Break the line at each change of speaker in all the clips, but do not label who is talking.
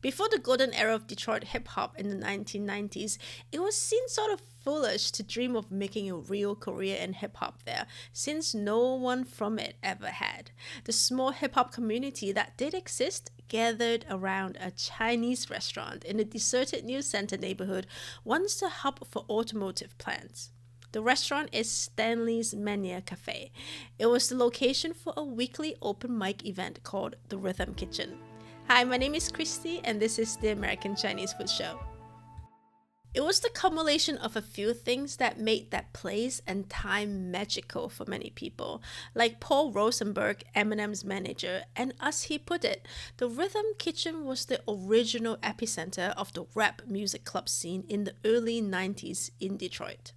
Before the golden era of Detroit hip-hop in the 1990s, it was seen sort of foolish to dream of making a real career in hip-hop there, since no one from it ever had. The small hip-hop community that did exist gathered around a Chinese restaurant in a deserted New Center neighborhood, once the hub for automotive plants. The restaurant is Stanley's Mannia Cafe. It was the location for a weekly open mic event called the Rhythm Kitchen. Hi, my name is Christy, and this is the American Chinese Food Show. It was the culmination of a few things that made that place and time magical for many people. Like Paul Rosenberg, Eminem's manager, and as he put it, the Rhythm Kitchen was the original epicenter of the rap music club scene in the early 90s in Detroit.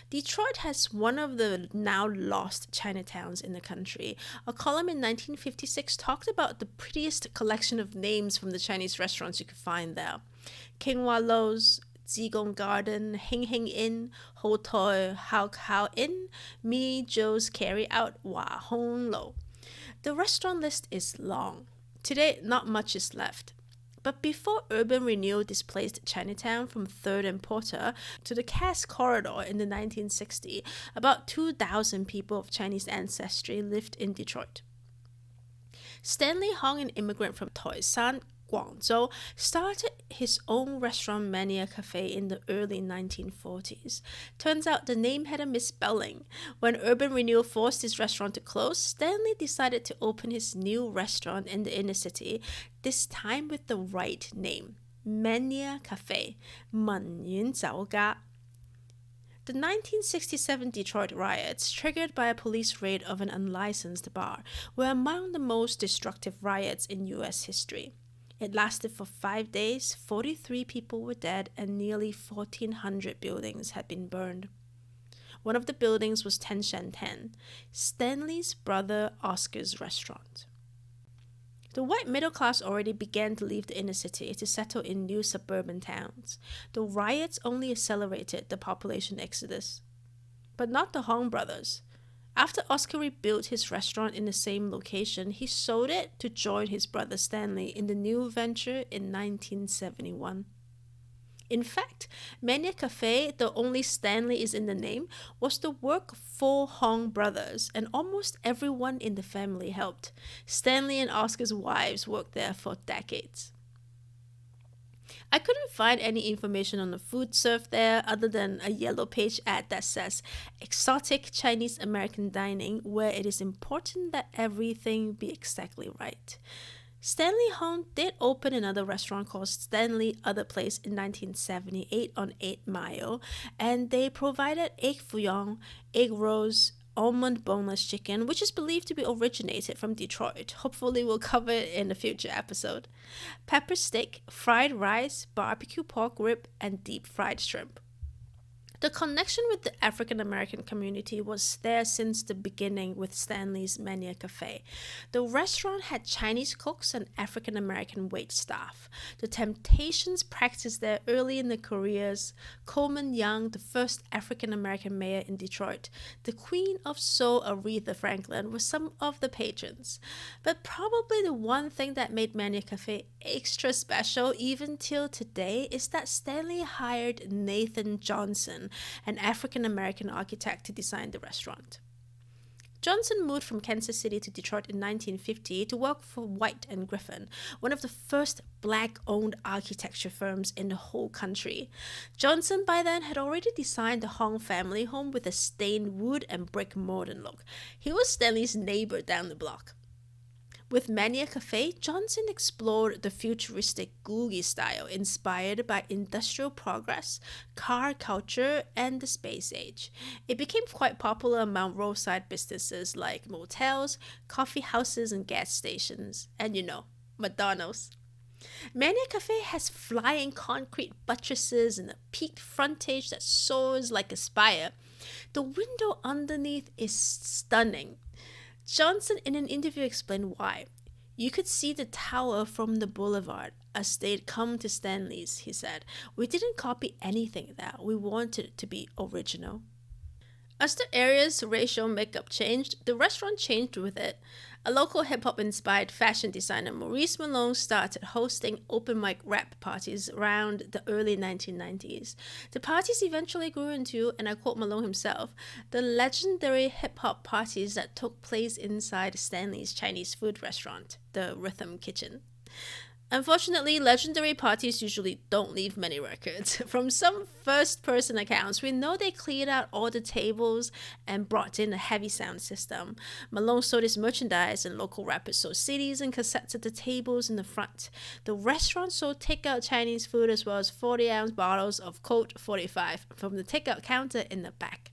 Detroit has one of the now lost Chinatowns in the country. A column in 1956 talked about the prettiest collection of names from the Chinese restaurants you could find there. Kinghua Lo's, Zigong Garden, Hing Hing Inn, Ho Toi, Hao Hao Inn, Mi Zhou's Carry Out, Wa Hong Lo. The restaurant list is long. Today, not much is left. But before urban renewal displaced Chinatown from 3rd and Porter to the Cass Corridor in the 1960s, about 2,000 people of Chinese ancestry lived in Detroit. Stanley Hong, an immigrant from Toisan, Guangzhou, started his own restaurant Mannia Cafe in the early 1940s. Turns out the name had a misspelling. When urban renewal forced his restaurant to close, Stanley decided to open his new restaurant in the inner city, this time with the right name, Mannia Cafe, 满云早嘎. The 1967 Detroit riots, triggered by a police raid of an unlicensed bar, were among the most destructive riots in U.S. history. It lasted for 5 days, 43 people were dead, and nearly 1,400 buildings had been burned. One of the buildings was Ten Shan Ten, Stanley's brother Oscar's restaurant. The white middle class already began to leave the inner city to settle in new suburban towns. The riots only accelerated the population exodus. But not the Hong brothers. After Oscar rebuilt his restaurant in the same location, he sold it to join his brother Stanley in the new venture in 1971. In fact, Mannia Cafe, though only Stanley is in the name, was the work of 4 Hong brothers, and almost everyone in the family helped. Stanley and Oscar's wives worked there for decades. I couldn't find any information on the food served there other than a yellow page ad that says exotic Chinese American dining, where it is important that everything be exactly right. Stanley Hong did open another restaurant called Stanley Other Place in 1978 on 8 Mile, and they provided egg fouillon, egg rolls, almond boneless chicken, which is believed to be originated from Detroit. Hopefully we'll cover it in a future episode. Pepper steak, fried rice, barbecue pork rib, and deep fried shrimp. The connection with the African American community was there since the beginning with Stanley's Mannia Cafe. The restaurant had Chinese cooks and African American wait staff. The Temptations practiced there early in their careers. Coleman Young, the first African American mayor in Detroit, the Queen of Soul Aretha Franklin, were some of the patrons. But probably the one thing that made Mannia Cafe extra special even till today is that Stanley hired Nathan Johnson, an African-American architect, to design the restaurant. Johnson moved from Kansas City to Detroit in 1950 to work for White and Griffin, one of the first black-owned architecture firms in the whole country. Johnson by then had already designed the Hong family home with a stained wood and brick modern look. He was Stanley's neighbor down the block. With Mannia Cafe, Johnson explored the futuristic Googie style inspired by industrial progress, car culture, and the space age. It became quite popular among roadside businesses like motels, coffee houses, and gas stations, and McDonald's. Mannia Cafe has flying concrete buttresses and a peaked frontage that soars like a spire. The window underneath is stunning. Johnson in an interview explained why. You could see the tower from the boulevard as they'd come to Stanley's, he said. We didn't copy anything there. We wanted it to be original. As the area's racial makeup changed, the restaurant changed with it. A local hip hop inspired fashion designer, Maurice Malone, started hosting open mic rap parties around the early 1990s. The parties eventually grew into, and I quote Malone himself, the legendary hip hop parties that took place inside Stanley's Chinese food restaurant, the Rhythm Kitchen. Unfortunately, legendary parties usually don't leave many records. From some first person accounts, we know they cleared out all the tables and brought in a heavy sound system. Malone sold his merchandise, and local rappers sold CDs and cassettes at the tables in the front. The restaurant sold takeout Chinese food as well as 40-ounce bottles of Colt 45 from the takeout counter in the back.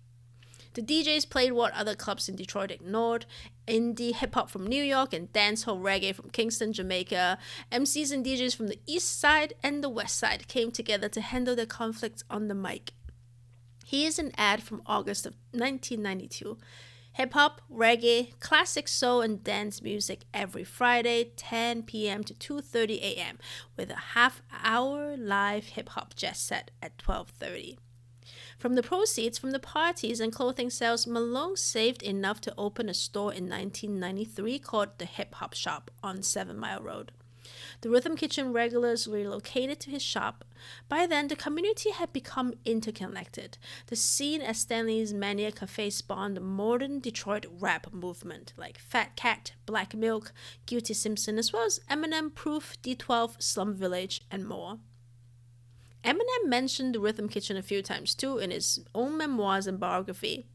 The DJs played what other clubs in Detroit ignored: indie hip-hop from New York and dancehall reggae from Kingston, Jamaica. MCs and DJs from the east side and the west side came together to handle their conflicts on the mic. Here's an ad from August of 1992. Hip-hop, reggae, classic soul and dance music every Friday, 10 p.m. to 2:30 a.m. with a half-hour live hip-hop jazz set at 12:30. From the proceeds from the parties and clothing sales, Malone saved enough to open a store in 1993 called the Hip Hop Shop on 7 Mile Road. The Rhythm Kitchen regulars relocated to his shop. By then, the community had become interconnected. The scene at Stanley's Mannia Cafe spawned a modern Detroit rap movement like Fat Cat, Black Milk, Guilty Simpson, as well as Eminem, Proof, D12, Slum Village, and more. Eminem mentioned the Rhythm Kitchen a few times too in his own memoirs and biography.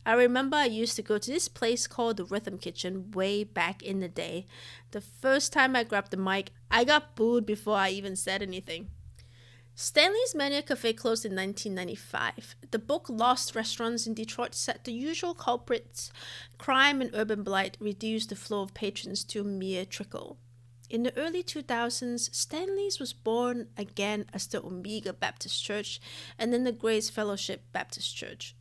I remember I used to go to this place called the Rhythm Kitchen way back in the day. The first time I grabbed the mic, I got booed before I even said anything. Stanley's Mannia Cafe closed in 1995. The book Lost Restaurants in Detroit said the usual culprits, crime and urban blight, reduced the flow of patrons to a mere trickle. In the early 2000s, Stanley's was born again as the Omega Baptist Church and then the Grace Fellowship Baptist Church.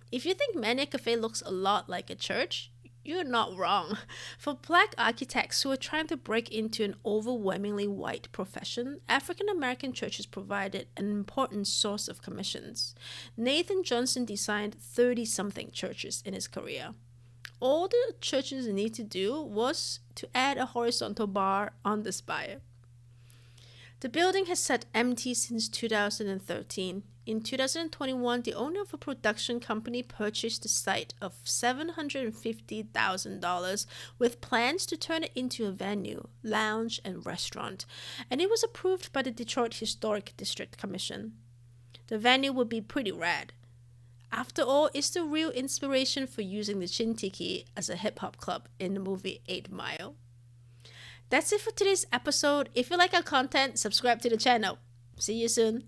If you think Mannia Cafe looks a lot like a church, you're not wrong. For black architects who are trying to break into an overwhelmingly white profession, African American churches provided an important source of commissions. Nathan Johnson designed 30-something churches in his career. All the churches need to do was to add a horizontal bar on the spire. The building has sat empty since 2013. In 2021, the owner of a production company purchased the site of $750,000 with plans to turn it into a venue, lounge, and restaurant, and it was approved by the Detroit Historic District Commission. The venue would be pretty rad. After all, it's the real inspiration for using the Chin-Tiki as a hip-hop club in the movie 8 Mile. That's it for today's episode. If you like our content, subscribe to the channel. See you soon.